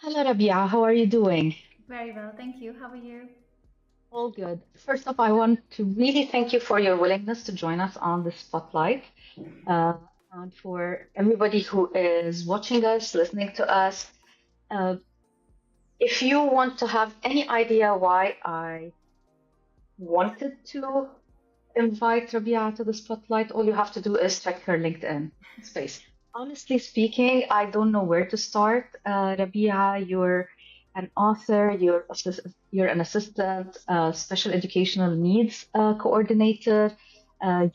Hello, Rabia. How are you doing? Very well, thank you. How are you? All good. First off, I want to really thank you for your willingness to join us on the spotlight, uh, and for everybody who is watching us, listening to us. Uh, if you want to have any idea why I wanted to invite Rabia to the spotlight, all you have to do is check her LinkedIn space. Honestly speaking, I don't know where to start. Rabia, you're an author, you're an assistant, special educational needs coordinator.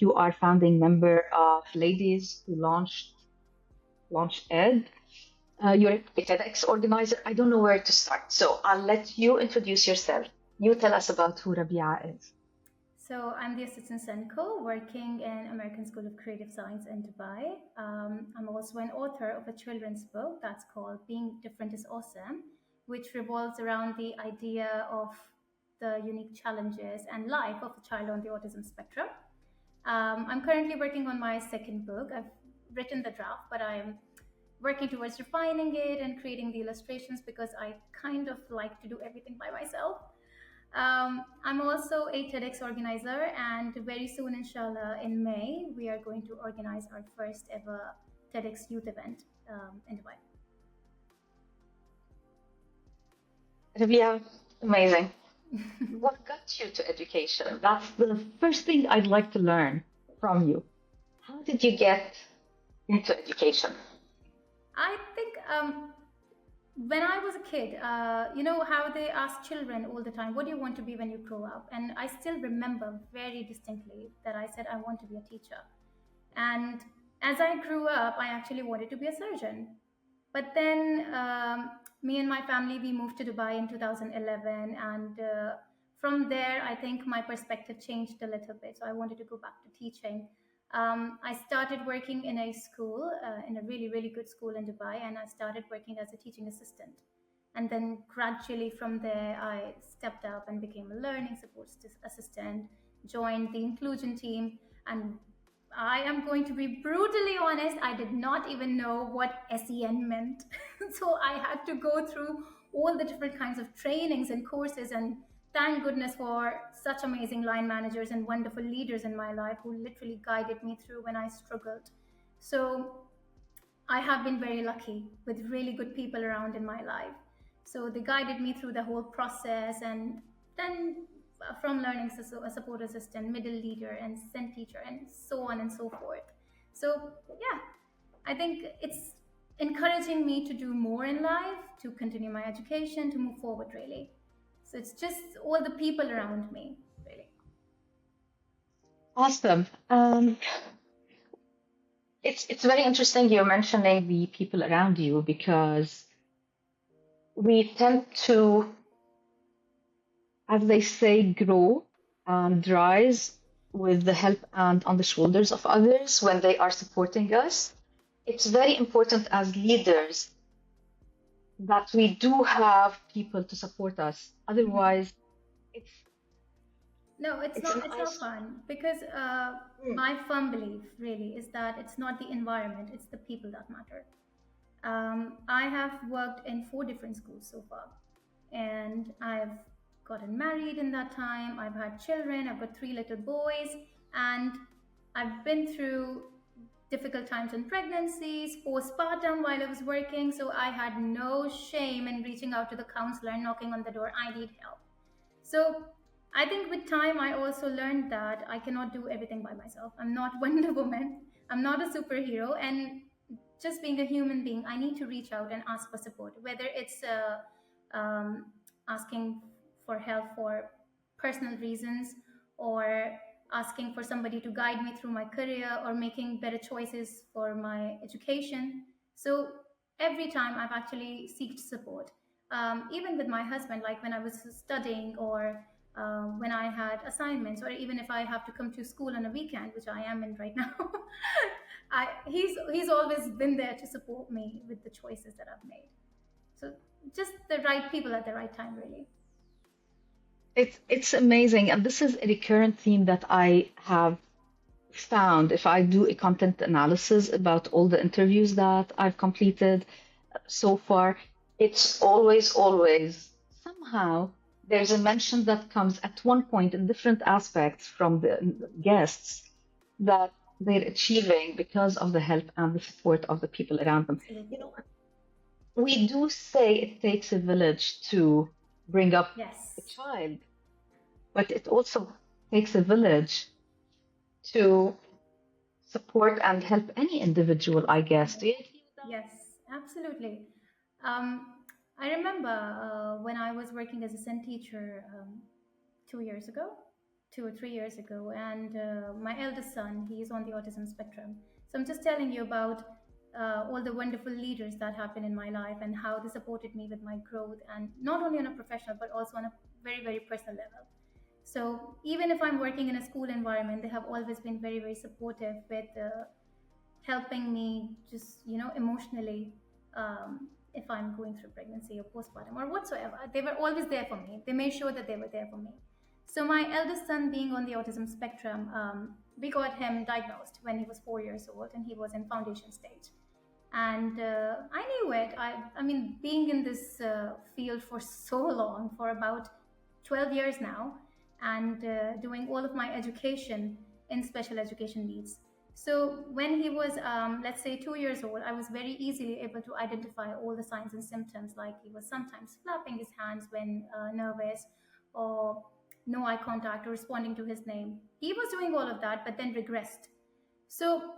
You are founding member of Ladies Who Launched Ed. You're a TEDx organizer. I don't know where to start, so I'll let you introduce yourself. You tell us about who Rabia is. So, I'm the assistant Senko working in American School of Creative Science in Dubai. I'm also an author of a children's book that's called Being Different is Awesome, which revolves around the idea of the unique challenges and life of a child on the autism spectrum. I'm currently working on my second book. I've written the draft, but I'm working towards refining it and creating the illustrations because I kind of like to do everything by myself. I'm also a TEDx organizer, and very soon, inshallah, in May, we are going to organize our first ever TEDx Youth event in Dubai. Rabia, amazing. What got you to education? That's the first thing I'd like to learn from you. How did you get into education? I think when I was a kid, you know how they ask children all the time, what do you want to be when you grow up? And I still remember very distinctly that I said, I want to be a teacher. And as I grew up, I actually wanted to be a surgeon. But then me and my family, we moved to Dubai in 2011. And from there, I think my perspective changed a little bit. So I wanted to go back to teaching. I started working in a school, in a really, really good school in Dubai. And I started working as a teaching assistant. And then gradually from there, I stepped up and became a learning support assistant, joined the inclusion team, and I am going to be brutally honest, I did not even know what SEN meant. So I had to go through all the different kinds of trainings and courses. And thank goodness for such amazing line managers and wonderful leaders in my life who literally guided me through when I struggled. So I have been very lucky with really good people around in my life. So they guided me through the whole process, and then from learning a support assistant, middle leader, and SEN teacher, and so on and so forth. So, yeah, I think it's encouraging me to do more in life, to continue my education, to move forward, really. So it's just all the people around me, really. Awesome. It's very interesting you're mentioning the people around you because we tend to, as they say, grow and rise with the help and on the shoulders of others when they are supporting us. It's very important as leaders that we do have people to support us. Mhm. Otherwise, it's No, it's it's not. an It's not ice. fun because Mm. my firm belief really is that it's not the environment; it's the people that matter. I have worked in four different schools so far, and I've gotten married in that time. I've had children. I've got three little boys, and I've been through difficult times in pregnancies, postpartum while I was working. So I had no shame in reaching out to the counselor and knocking on the door. I need help. So I think with time, I also learned that I cannot do everything by myself. I'm not Wonder Woman. I'm not a superhero. And just being a human being, I need to reach out and ask for support, whether it's asking for help for personal reasons, or asking for somebody to guide me through my career, or making better choices for my education. So every time I've actually sought support, even with my husband, like when I was studying, or when I had assignments, or even if I have to come to school on a weekend, which I am in right now. He's always been there to support me with the choices that I've made. So just the right people at the right time, really. It's amazing, and this is a recurrent theme that I have found if I do a content analysis about all the interviews that I've completed so far. it's always somehow there's a mention that comes at one point in different aspects from the guests that they're achieving because of the help and the support of the people around them. You Absolutely. know, we do say it takes a village to bring up a Yes. child, but it also takes a village to support and help any individual, I guess. Do you agree with that? Yes, absolutely. Um, I remember when I was working as a SEN teacher 2 years ago, 2 or 3 years ago, and my eldest son, he is on the autism spectrum. So I'm just telling you about all the wonderful leaders that have been in my life and how they supported me with my growth, and not only on a professional but also on a very, very personal level. So even if I'm working in a school environment, they have always been very, very supportive with helping me just emotionally, if I'm going through pregnancy or postpartum or whatsoever. They were always there for me. They made sure that they were there for me. So my eldest son, being on the autism spectrum, we got him diagnosed when he was 4 years old, and he was in foundation stage. And I knew it. I mean, being in this field for so long, for about 12 years now, and doing all of my education in special education needs. So when he was, let's say, 2 years old, I was very easily able to identify all the signs and symptoms, like he was sometimes flapping his hands when nervous, or no eye contact, or responding to his name. He was doing all of that, but then regressed. So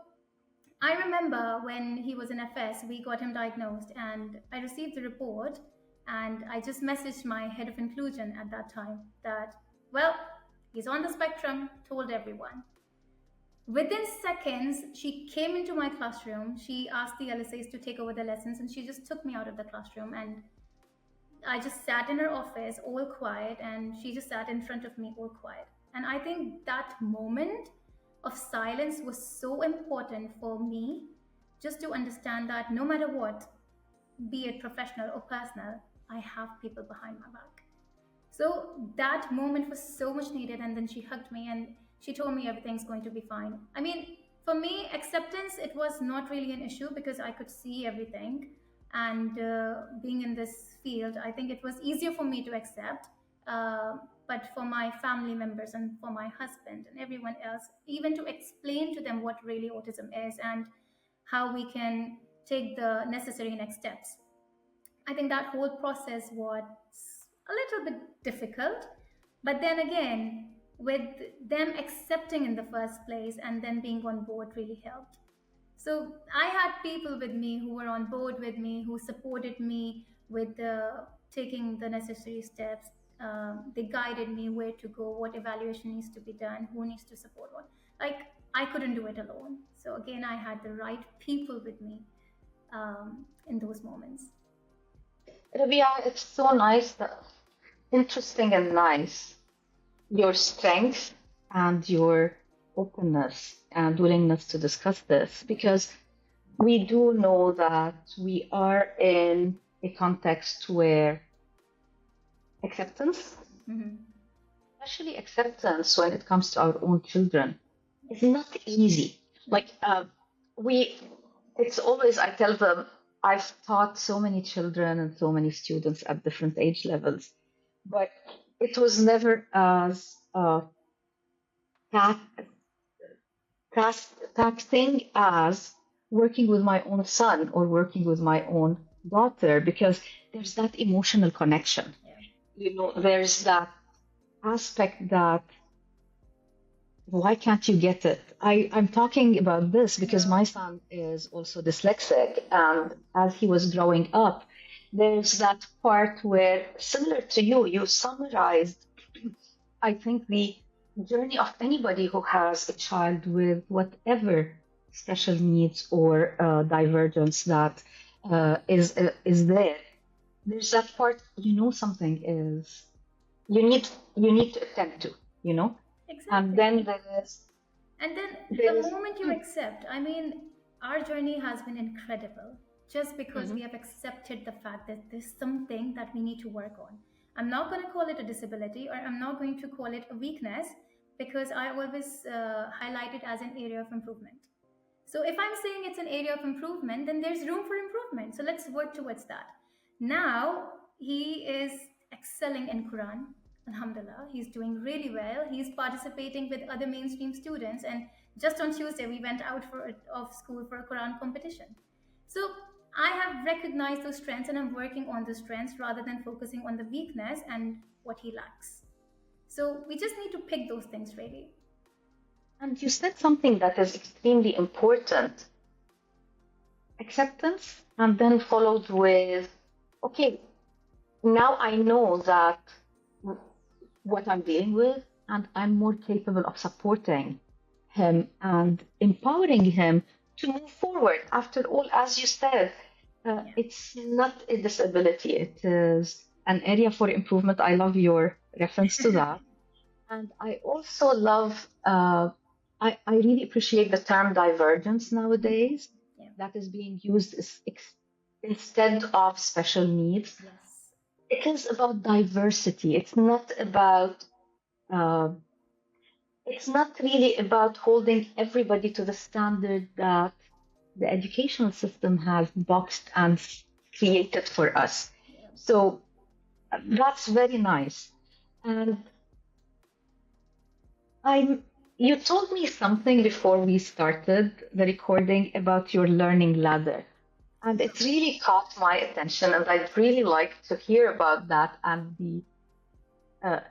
I remember when he was in FS, we got him diagnosed, and I received the report. And I just messaged my head of inclusion at that time that, well, he's on the spectrum, told everyone. Within seconds, she came into my classroom. She asked the LSAs to take over the lessons, and she just took me out of the classroom. And I just sat in her office, all quiet, and she just sat in front of me, all quiet. And I think that moment of silence was so important for me, just to understand that no matter what, be it professional or personal, I have people behind my back. So that moment was so much needed. And then she hugged me and she told me everything's going to be fine. I mean, for me, acceptance, it was not really an issue because I could see everything. And being in this field, I think it was easier for me to accept. Uh, but for my family members and for my husband and everyone else, even to explain to them what really autism is and how we can take the necessary next steps, I think that whole process was a little bit difficult. But then again, with them accepting in the first place and then being on board really helped. So I had people with me who were on board with me, who supported me with taking the necessary steps. They guided me where to go, what evaluation needs to be done, who needs to support what. Like, I couldn't do it alone. So again, I had the right people with me in those moments. Rabia, it's so nice, interesting and nice, your strength and your openness and willingness to discuss this, because we do know that we are in a context where acceptance, Hmm. especially acceptance when it comes to our own children, is not easy. Like, we, it's always, I tell them, I've taught so many children and so many students at different age levels, but it was never as tax, taxing as working with my own son or working with my own daughter, because there's that emotional connection. Yeah. There's that aspect that why can't you get it? I'm talking about this because Yeah. my son is also dyslexic, and as he was growing up, there's that part where, similar to you, you summarized, I think, the journey of anybody who has a child with whatever special needs or divergence that is there. There's that part, something is you need to attend to, you know, and Exactly. then And then there the is. moment you accept, I mean, our journey has been incredible just because we Mhm. have accepted the fact that there's something that we need to work on. I'm not going to call it a disability, or I'm not going to call it a weakness, because I always highlight it as an area of improvement. So if I'm saying it's an area of improvement, then there's room for improvement. So let's work towards that. Now he is excelling in Quran. Alhamdulillah, he's doing really well. He's participating with other mainstream students, and just on Tuesday we went out of school for a Quran competition. So I have recognized those strengths and I'm working on those strengths rather than focusing on the weakness and what he lacks. So we just need to pick those things really. And you said something that is extremely important, acceptance, and then followed with, okay, now I know that what I'm dealing with, and I'm more capable of supporting him and empowering him to move forward. After all, as you said, Yeah. it's not a disability, it is an area for improvement. I love your reference to that. And I also love, I really appreciate the term divergence nowadays. Yeah. That is being used instead of special needs. Yes. It is about diversity. It's not about, it's not really about holding everybody to the standard that the educational system has boxed and created for us. Yeah. So that's very nice. And you told me something before we started the recording about your learning ladder. And it really caught my attention, and I'd really like to hear about that. And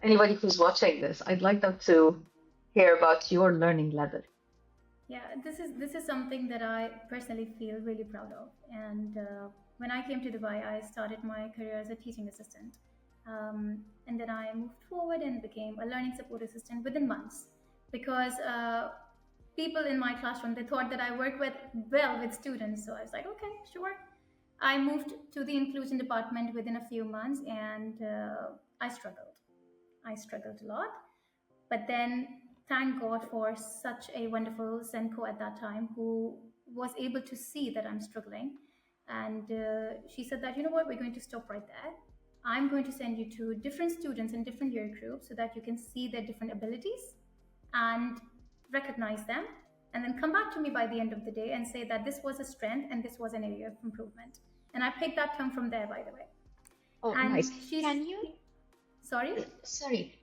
anybody who's watching this, I'd like them to hear about your learning ladder. Yeah, this is something that I personally feel really proud of. And when I came to Dubai, I started my career as a teaching assistant, and then I moved forward and became a learning support assistant within months, because people in my classroom, they thought that I work well with students. So I was like, okay, sure. I moved to the inclusion department within a few months, and I struggled. I struggled a lot. But then, thank God for such a wonderful Senko at that time who was able to see that I'm struggling. And she said that, you know what, we're going to stop right there. I'm going to send you to different students in different year groups so that you can see their different abilities and recognize them. And then come back to me by the end of the day and say that this was a strength and this was an area of improvement. And I picked that term from there, by the way. Oh, And nice. she's. Can you? Sorry? Sorry.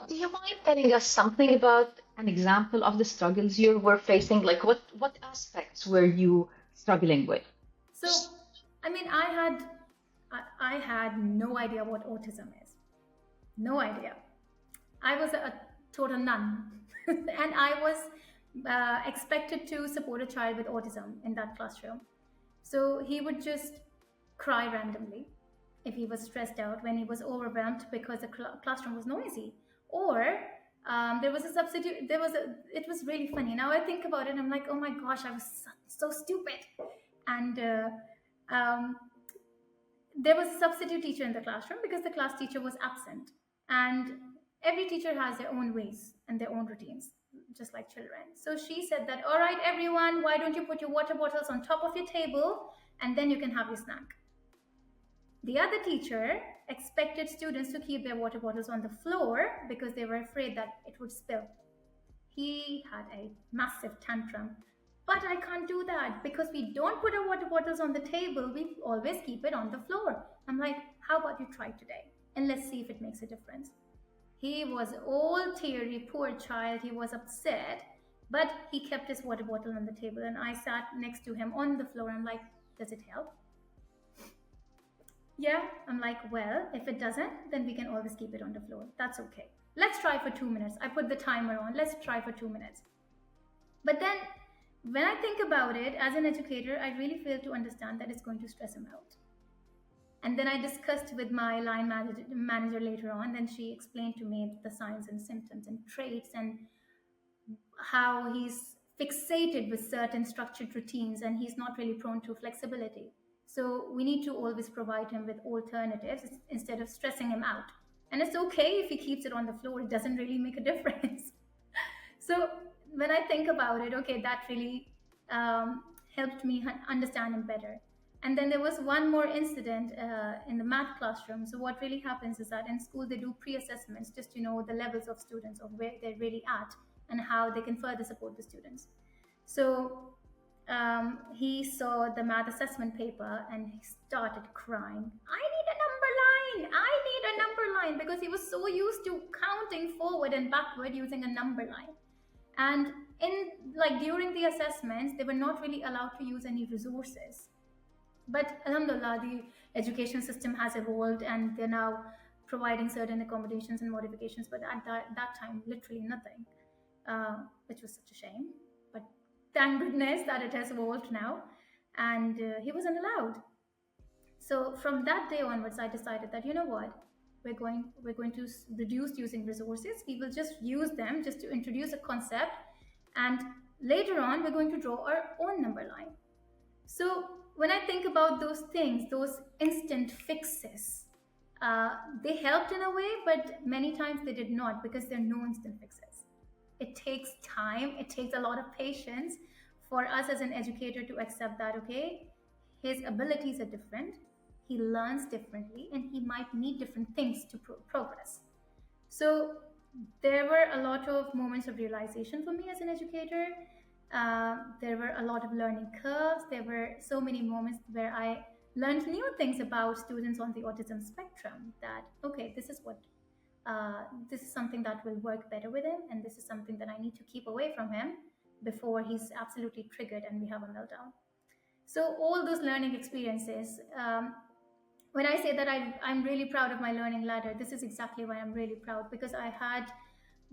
Do you mind telling us something about an example of the struggles you were facing? Like what aspects were you struggling with? So, I mean, I had no idea what autism is. No idea. I was a total nun, and I was expected to support a child with autism in that classroom. So he would just cry randomly if he was stressed out, when he was overwhelmed because the classroom was noisy, or there was a substitute. It was really funny. Now I think about it, I'm like, oh my gosh, I was so stupid. And there was a substitute teacher in the classroom because the class teacher was absent. And every teacher has their own ways and their own routines, just like children. So she said that, all right, everyone, why don't you put your water bottles on top of your table and then you can have your snack. The other teacher expected students to keep their water bottles on the floor because they were afraid that it would spill. He had a massive tantrum. But I can't do that because we don't put our water bottles on the table. We always keep it on the floor. I'm like, how about you try today? And let's see if it makes a difference. He was all teary, poor child. He was upset, but he kept his water bottle on the table. And I sat next to him on the floor. I'm like, does it help? Yeah, I'm like, well, if it doesn't, then we can always keep it on the floor. That's okay. Let's try for 2 minutes. I put the timer on. Let's try for 2 minutes. But then when I think about it, as an educator, I really fail to understand that it's going to stress him out. And then I discussed with my line manager later on. Then she explained to me the signs and symptoms and traits and how he's fixated with certain structured routines and he's not really prone to flexibility. So we need to always provide him with alternatives instead of stressing him out. And it's okay if he keeps it on the floor. It doesn't really make a difference. So when I think about it, okay, that really helped me understand him better. And then there was one more incident in the math classroom. So what really happens is that in school they do pre-assessments just to know the levels of students of where they're really at and how they can further support the students. So he saw the math assessment paper and he started crying. I need a number line. I need a number line, because he was so used to counting forward and backward using a number line. And in like during the assessments, they were not really allowed to use any resources. But alhamdulillah, the education system has evolved and they're now providing certain accommodations and modifications. But at that time, literally nothing, which was such a shame. But thank goodness that it has evolved now. And he wasn't allowed. So from that day onwards, I decided that, you know what, we're going to reduce using resources. We will just use them just to introduce a concept, and later on, we're going to draw our own number line. So when I think about those things, those instant fixes, they helped in a way, but many times they did not, because there are no instant fixes. It takes time, it takes a lot of patience for us as an educator to accept that, okay, his abilities are different, he learns differently, and he might need different things to progress. So there were a lot of moments of realization for me as an educator. There were a lot of learning curves. There were so many moments where I learned new things about students on the autism spectrum. That okay, this is something that will work better with him, and this is something that I need to keep away from him before he's absolutely triggered and we have a meltdown. So all those learning experiences. When I say that I'm really proud of my learning ladder, this is exactly why I'm really proud, because I had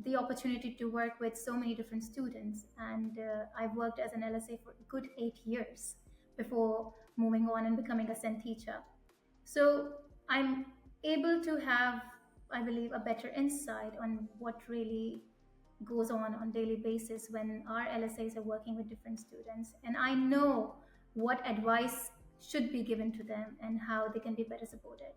the opportunity to work with so many different students, and I've worked as an LSA for a good 8 years before moving on and becoming a SEN teacher. So I'm able to have, I believe, a better insight on what really goes on daily basis when our LSAs are working with different students, and I know what advice should be given to them and how they can be better supported.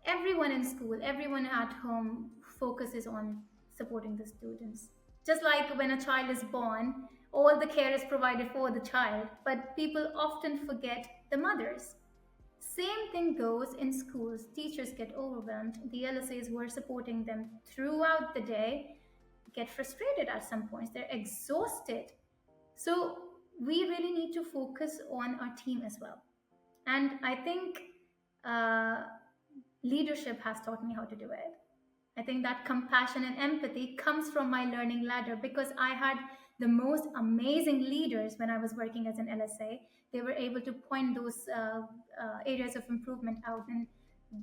Everyone in school, everyone at home focuses on supporting the students. Just like when a child is born, all the care is provided for the child, but people often forget the mothers. Same thing goes in schools. Teachers get overwhelmed. The LSAs who are supporting them throughout the day get frustrated at some points. They're exhausted. So we really need to focus on our team as well. And I think uh, leadership has taught me how to do it. I think that compassion and empathy comes from my learning ladder, because I had the most amazing leaders when I was working as an LSA. They were able to point those areas of improvement out. And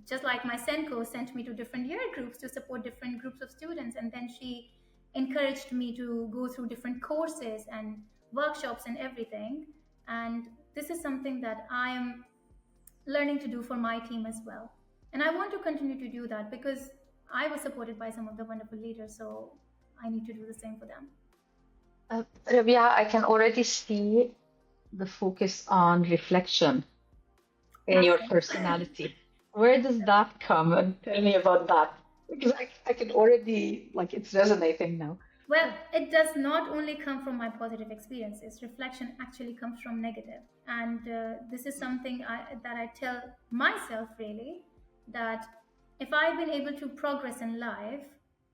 just like my Senko sent me to different year groups to support different groups of students. And then she encouraged me to go through different courses and workshops and everything. And this is something that I am learning to do for my team as well. And I want to continue to do that because I was supported by some of the wonderful leaders, so I need to do the same for them. Rabia, I can already see the focus on reflection in your Absolutely. personality. Where does that come? And tell me about that. Because I can already, like, it's resonating now. Well, it does not only come from my positive experiences. Reflection actually comes from negative, and this is something that I tell myself really, that if I've been able to progress in life,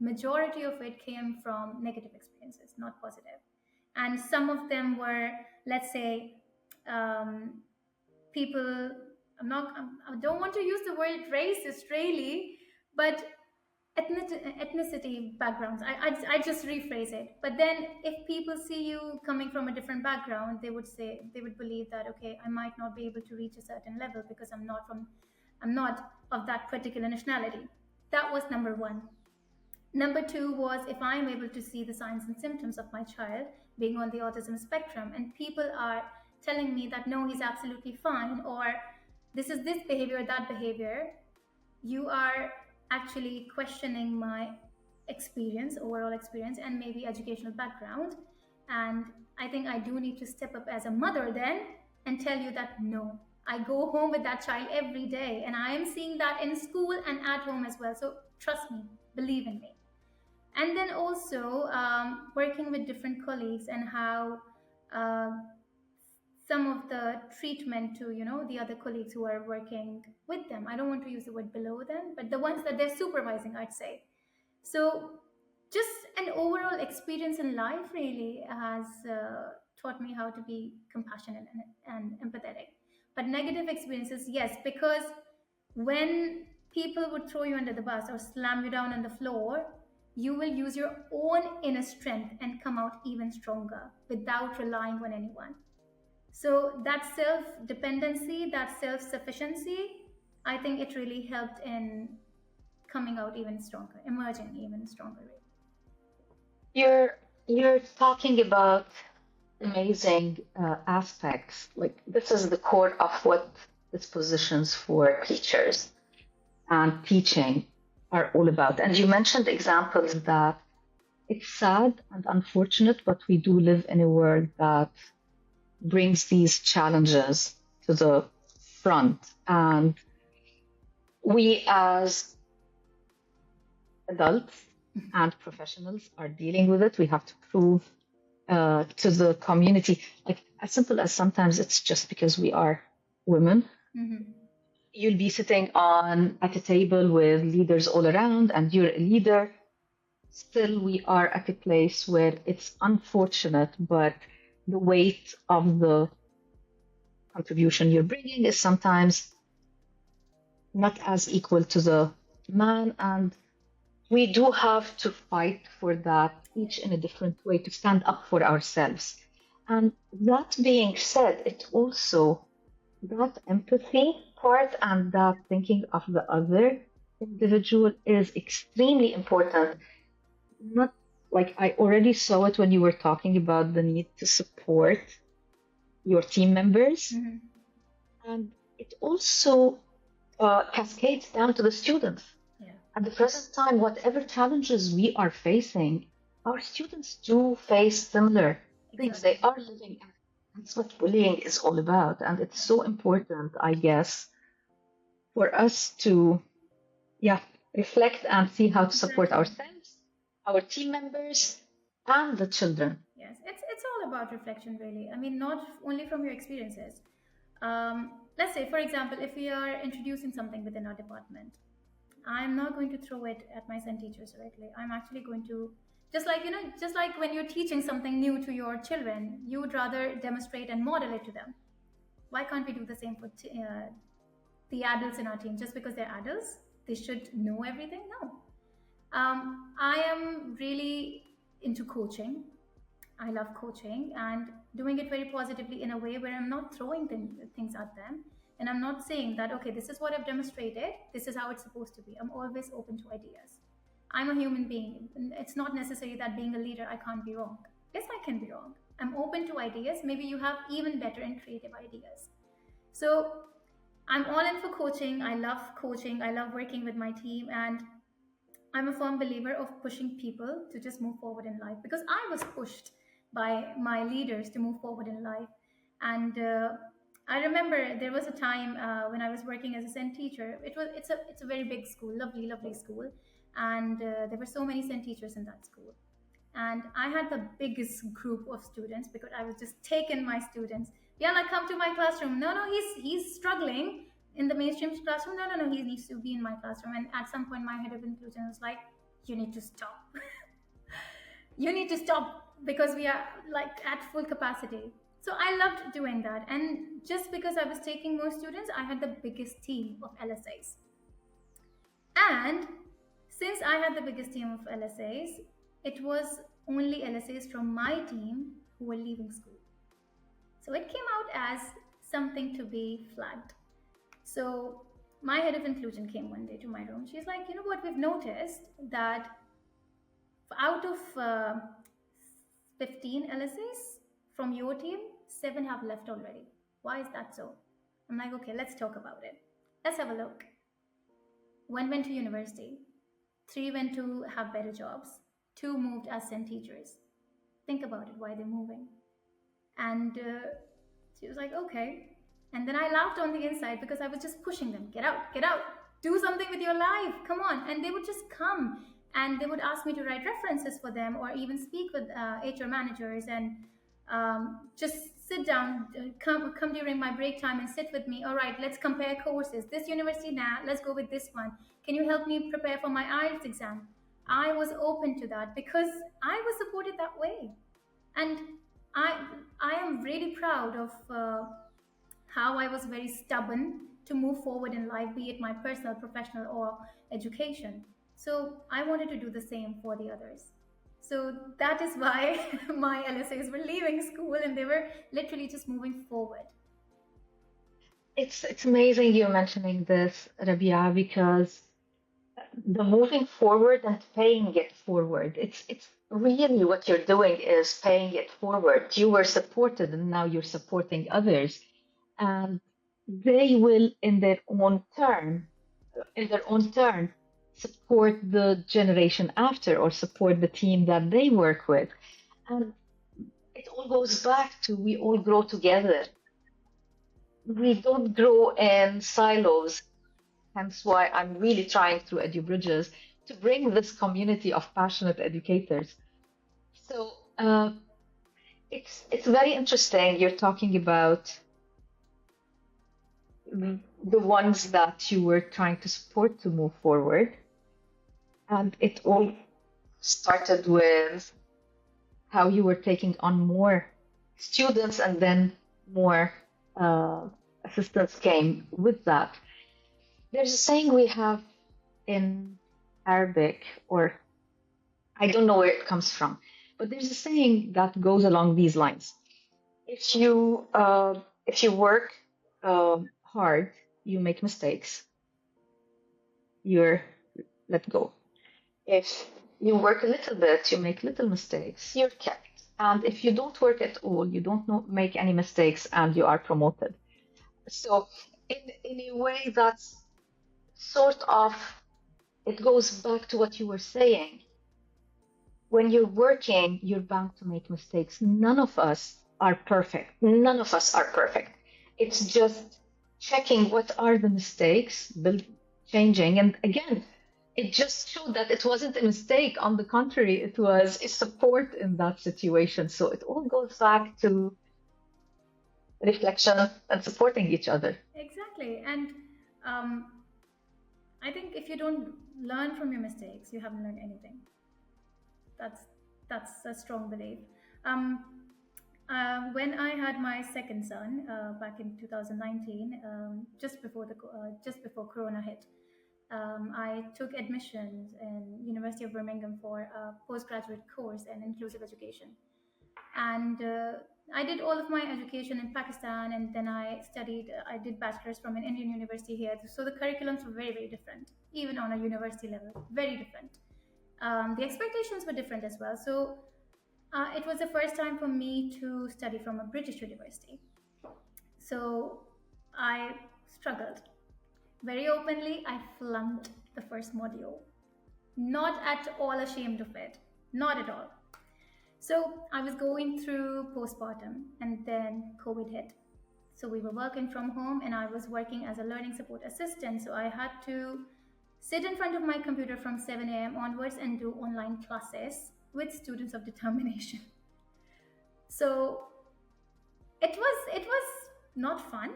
majority of it came from negative experiences, not positive. And some of them were, let's say, um, people. I don't want to use the word racist really, but ethnicity backgrounds. I just rephrase it. But then if people see you coming from a different background, they would believe that okay, I might not be able to reach a certain level because I'm not of that particular nationality. That was number one. Number two was if I'm able to see the signs and symptoms of my child being on the autism spectrum, and people are telling me that no, he's absolutely fine, or this behavior, that behavior, you are actually questioning my experience, overall experience, and maybe educational background. And I think I do need to step up as a mother then and tell you that no, I go home with that child every day, and I am seeing that in school and at home as well. So trust me, believe in me. And then also working with different colleagues and how um some of the treatment to the other colleagues who are working with them, I don't want to use the word below them, but the ones that they're supervising, I'd say. So just an overall experience in life really has taught me how to be compassionate and empathetic. But negative experiences, yes, because when people would throw you under the bus or slam you down on the floor, you will use your own inner strength and come out even stronger without relying on anyone. So that self dependency, that self sufficiency, I think it really helped in coming out even stronger, emerging even stronger. You're talking about amazing aspects. Like this is the core of what these positions for teachers and teaching are all about. And you mentioned examples that it's sad and unfortunate, but we do live in a world that brings these challenges to the front. And we as adults and professionals are dealing with it. We have to prove to the community, like as simple as sometimes it's just because we are women. Mm-hmm. You'll be sitting at a table with leaders all around and you're a leader. Still, we are at a place where it's unfortunate, but the weight of the contribution you're bringing is sometimes not as equal to the man. And we do have to fight for that, each in a different way, to stand up for ourselves. And that being said, it also, that empathy part and that thinking of the other individual is extremely important. Not like I already saw it when you were talking about the need to support your team members. Mm-hmm. And it also cascades down to the students. Yeah. At the present time, whatever challenges we are facing, our students do face similar things. They are living. That's what bullying is all about. And it's so important, I guess, for us to, reflect and see how to support ourselves, our team members, and the children. Yes, it's all about reflection, really. I mean, not only from your experiences. Let's say, for example, if we are introducing something within our department, I'm not going to throw it at my Zen teachers directly. I'm actually going to, just like when you're teaching something new to your children, you would rather demonstrate and model it to them. Why can't we do the same for the adults in our team? Just because they're adults, they should know everything? No. I am really into coaching. I love coaching and doing it very positively in a way where I'm not throwing things at them. And I'm not saying that, okay, this is what I've demonstrated, this is how it's supposed to be. I'm always open to ideas. I'm a human being. It's not necessary that being a leader, I can't be wrong. Yes, I can be wrong. I'm open to ideas. Maybe you have even better and creative ideas. So I'm all in for coaching. I love coaching. I love working with my team. And I'm a firm believer of pushing people to just move forward in life, because I was pushed by my leaders to move forward in life. And I remember there was a time when I was working as a Zen teacher. It's a very big school, lovely school, and there were so many Zen teachers in that school. And I had the biggest group of students because I was just taking my students. Yeah, like come to my classroom. No, he's struggling in the mainstream classroom. No, he needs to be in my classroom. And at some point, my head of inclusion was like, "You need to stop. You need to stop because we are like at full capacity." So I loved doing that. And just because I was taking more students, I had the biggest team of LSAs. And since I had the biggest team of LSAs, it was only LSAs from my team who were leaving school. So it came out as something to be flagged. So my head of inclusion came one day to my room. She's like, you know what, we've noticed that out of 15 LSAs from your team, 7 have left already. Why is that so? I'm like, okay, let's talk about it. Let's have a look. 1 went to university, 3 went to have better jobs, 2 moved as Zen teachers. Think about it, why they're moving. And she was like, okay. And then I laughed on the inside because I was just pushing them, get out, do something with your life, come on. And they would just come and they would ask me to write references for them or even speak with HR managers and just sit down, come during my break time and sit with me. All right, let's compare courses. This university now, let's go with this one. Can you help me prepare for my IELTS exam? I was open to that because I was supported that way. And I I am really proud of how I was very stubborn to move forward in life, be it my personal, professional, or education. So I wanted to do the same for the others. So that is why my LSAs were leaving school and they were literally just moving forward. It's amazing you're mentioning this, Rabia, because the moving forward and paying it forward, it's really what you're doing is paying it forward. You were supported and now you're supporting others, and they will in their own turn support the generation after or support the team that they work with. And it all goes back to we all grow together. We don't grow in silos. Hence why I'm really trying through edubridges to bring this community of passionate educators. So it's very interesting. You're talking about the ones that you were trying to support to move forward, and it all started with how you were taking on more students, and then more uh, assistants came with that. There's a saying we have in Arabic, or I don't know where it comes from, but there's a saying that goes along these lines. If you work hard, you make mistakes, you're let go. If you work a little bit, you make little mistakes, you're kept. And if you don't work at all, you don't make any mistakes, and you are promoted. So in a way, that's sort of, it goes back to what you were saying. When you're working, you're bound to make mistakes. None of us are perfect. None of us are perfect. It's just checking what are the mistakes, changing. And again, it just showed that it wasn't a mistake. On the contrary, it was a support in that situation. So it all goes back to reflection and supporting each other. Exactly. And um, I think if you don't learn from your mistakes, you haven't learned anything. That's that's a strong belief. Um, when I had my second son back in 2019, just before Corona hit, I took admissions in University of Birmingham for a postgraduate course in inclusive education, and I did all of my education in Pakistan, and then I did bachelor's from an Indian university here. So the curriculums were very, very different, even on a university level, very different. The expectations were different as well. So it was the first time for me to study from a British university. So I struggled. Very openly, I flunked the first module. Not at all ashamed of it. Not at all. So I was going through postpartum and then COVID hit. So we were working from home and I was working as a learning support assistant. So I had to sit in front of my computer from 7 a.m. onwards and do online classes with students of determination. So it was not fun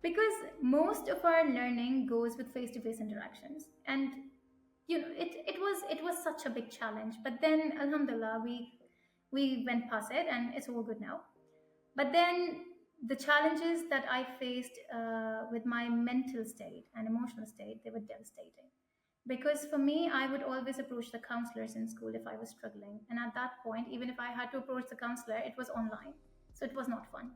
because most of our learning goes with face-to-face interactions, and it was such a big challenge. But then alhamdulillah, we went past it and it's all good now. But then the challenges that I faced with my mental state and emotional state, they were devastating. Because for me, I would always approach the counselors in school if I was struggling. And at that point, even if I had to approach the counselor, it was online. So it was not fun.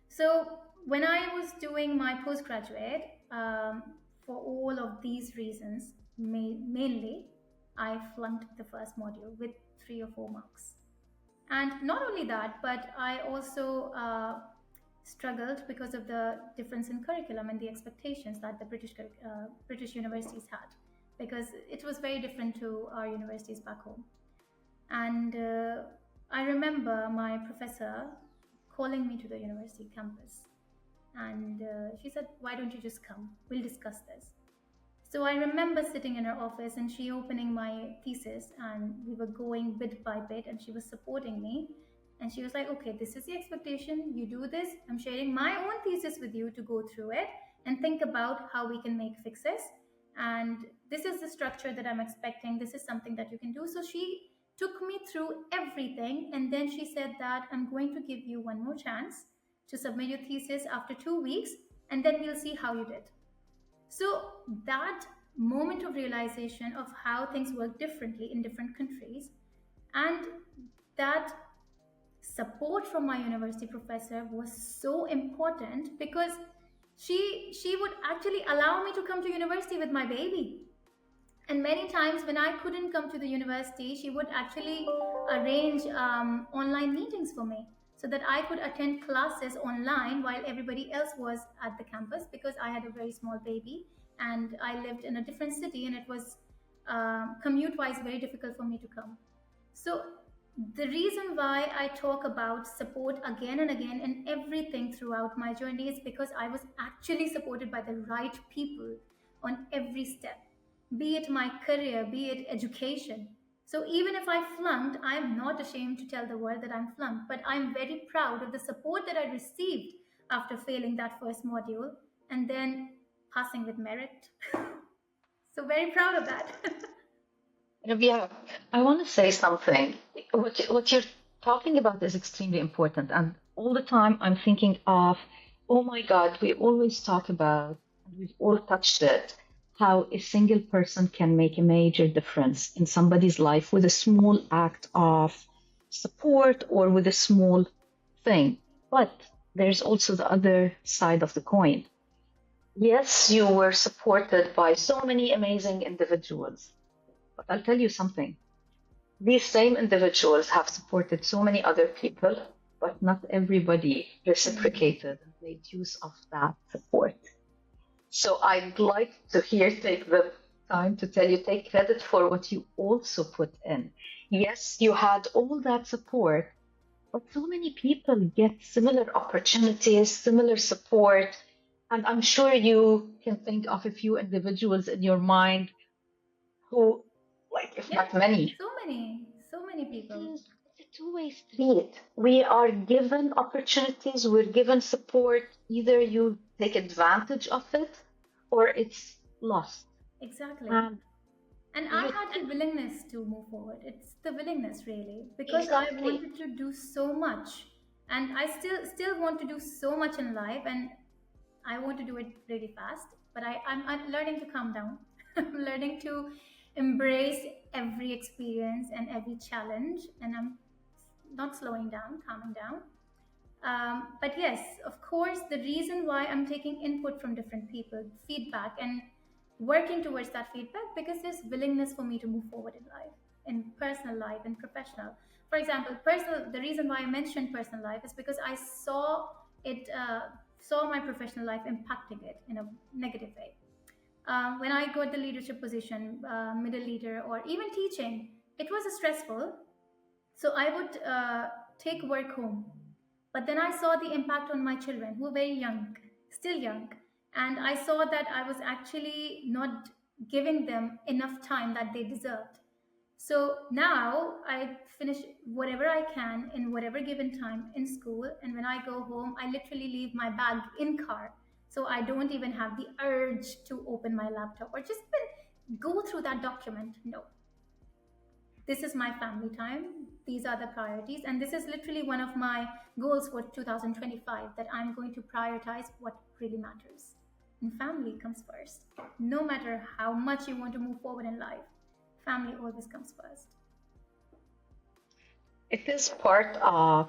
So when I was doing my postgraduate, for all of these reasons, mainly, I flunked the first module with 3 or 4 marks. And not only that, but I also struggled because of the difference in curriculum and the expectations that the British universities had, because it was very different to our universities back home. And I remember my professor calling me to the university campus, and she said, "Why don't you just come? We'll discuss this." So I remember sitting in her office and she opening my thesis, and we were going bit by bit and she was supporting me. And she was like, "Okay, this is the expectation. You do this. I'm sharing my own thesis with you to go through it and think about how we can make fixes. And this is the structure that I'm expecting. This is something that you can do." So she took me through everything, and then she said that I'm going to give you one more chance to submit your thesis after 2 weeks, and then we'll see how you did. So that moment of realization of how things work differently in different countries, and that support from my university professor was so important, because she would actually allow me to come to university with my baby. And many times when I couldn't come to the university, she would actually arrange online meetings for me so that I could attend classes online while everybody else was at the campus, because I had a very small baby and I lived in a different city, and it was commute wise very difficult for me to come. So, the reason why I talk about support again and again in everything throughout my journey is because I was actually supported by the right people on every step, be it my career, be it education. So, even if I flunked, I'm not ashamed to tell the world that I'm flunked, but I'm very proud of the support that I received after failing that first module and then passing with merit. So, very proud of that. Rabia, I want to say something. What you're talking about is extremely important. And all the time I'm thinking of, oh my God, we always talk about, and we've all touched it, how a single person can make a major difference in somebody's life with a small act of support or with a small thing. But there's also the other side of the coin. Yes, you were supported by so many amazing individuals. But I'll tell you something. These same individuals have supported so many other people, but not everybody reciprocated and made use of that support. So I'd like to here take the time to tell you, take credit for what you also put in. Yes, you had all that support, but so many people get similar opportunities, similar support. And I'm sure you can think of a few individuals in your mind who, like, if Yeah, not many, so many people. it's a two-way street. We are given opportunities, we're given support. Either you take advantage of it or it's lost. Exactly. And And I you had the willingness to move forward. It's the willingness really, because I exactly. wanted to do so much, and I still want to do so much in life, and I want to do it really fast. But I'm learning to calm down. I'm learning to embrace every experience and every challenge, and I'm not slowing down, calming down. But yes, of course, the reason why I'm taking input from different people, feedback, and working towards that feedback, because there's willingness for me to move forward in life, in personal life, and professional. For example, personal. The reason why I mentioned personal life is because I saw it, saw my professional life impacting it in a negative way. When I got the leadership position, middle leader, or even teaching, it was stressful. So I would take work home. But then I saw the impact on my children who were very young, still young. And I saw that I was actually not giving them enough time that they deserved. So now I finish whatever I can in whatever given time in school. And when I go home, I literally leave my bag in car. So I don't even have the urge to open my laptop or just even go through that document. No, this is my family time, these are the priorities, and this is literally one of my goals for 2025, that I'm going to prioritize what really matters, and family comes first. No matter how much you want to move forward in life, family always comes first. It is part of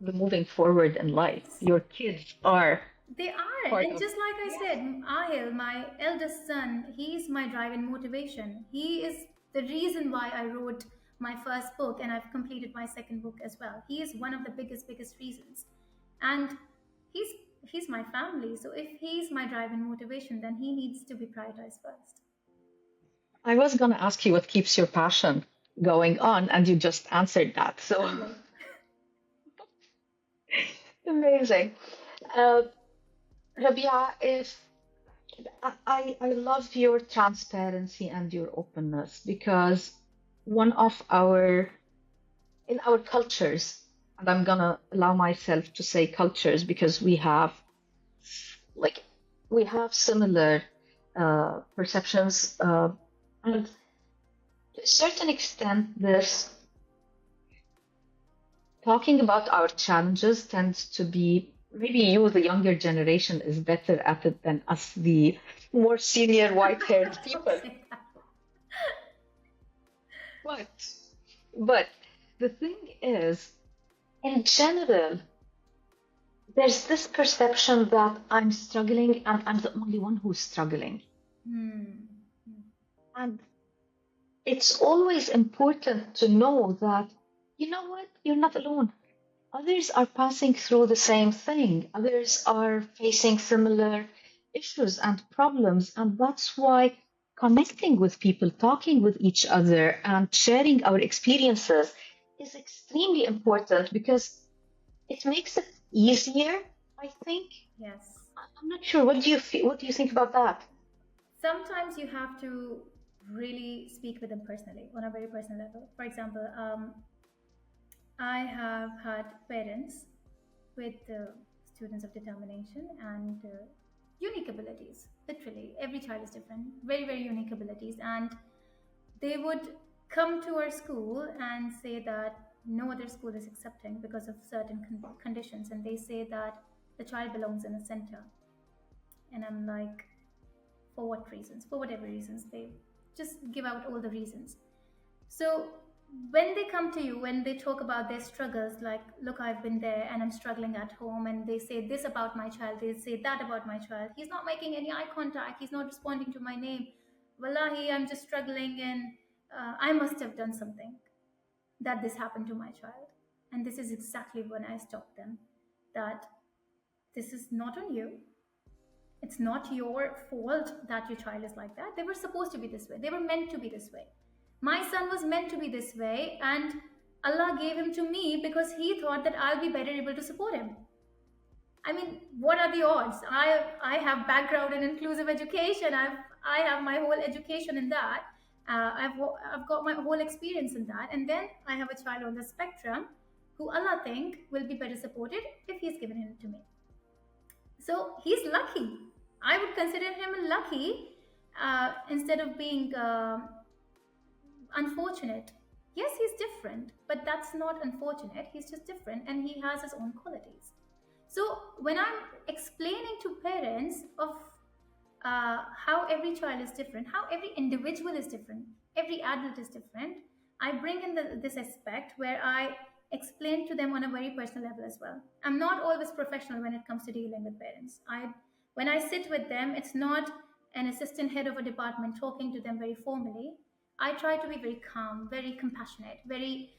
the moving forward in life. Your kids are They are, part and of, just like I yes. said, Ahil, my eldest son, he's my drive and motivation. He is the reason why I wrote my first book, and I've completed my second book as well. He is one of the biggest reasons, and he's he's my family. So if he's my drive and motivation, then he needs to be prioritized first. I was going to ask you what keeps your passion going on, and you just answered that. So Family. amazing. Uh, Rabia, if I love your transparency and your openness because one of in our cultures, and I'm gonna allow myself to say cultures because like we have similar perceptions, and to a certain extent, this talking about our challenges tends to be maybe you, the younger generation, is better at it than us, the more senior white-haired Don't people. say that. But, but the thing is, in general, there's this perception that I'm struggling and I'm the only one who's struggling. Hmm. And it's always important to know that, you know what, you're not alone. Others are passing through the same thing. Others are facing similar issues and problems. And that's why connecting with people, talking with each other, and sharing our experiences is extremely important because it makes it easier, I think. Yes. I'm not sure. What do you feel? What do you think about that? Sometimes you have to really speak with them personally on a very personal level. For example, I have had parents with students of determination and unique abilities. Literally, every child is different, very, very unique abilities. And they would come to our school and say that no other school is accepting because of certain conditions. And they say that the child belongs in a center. And I'm like, for what reasons? For whatever reasons. They just give out all the reasons. So when they come to you, when they talk about their struggles, like, look, I've been there and I'm struggling at home, and they say this about my child, they say that about my child, he's not making any eye contact, he's not responding to my name. Wallahi, I'm just struggling, and I must have done something that this happened to my child. And this is exactly when I stopped them, that this is not on you. It's not your fault that your child is like that. They were supposed to be this way. They were meant to be this way. My son was meant to be this way, and Allah gave him to me because He thought that I'll be better able to support him. I mean, what are the odds? I have background in inclusive education. I have my whole education in that. I've got my whole experience in that, and then I have a child on the spectrum who Allah think will be better supported if He's given him to me. So he's lucky. I would consider him lucky instead of being unfortunate. Yes, he's different, but that's not unfortunate. He's just different and he has his own qualities. So when I'm explaining to parents of how every child is different, how every individual is different, every adult is different, I bring in this aspect where I explain to them on a very personal level as well. I'm not always professional when it comes to dealing with parents. When I sit with them, it's not an assistant head of a department talking to them very formally. I try to be very calm, very compassionate, very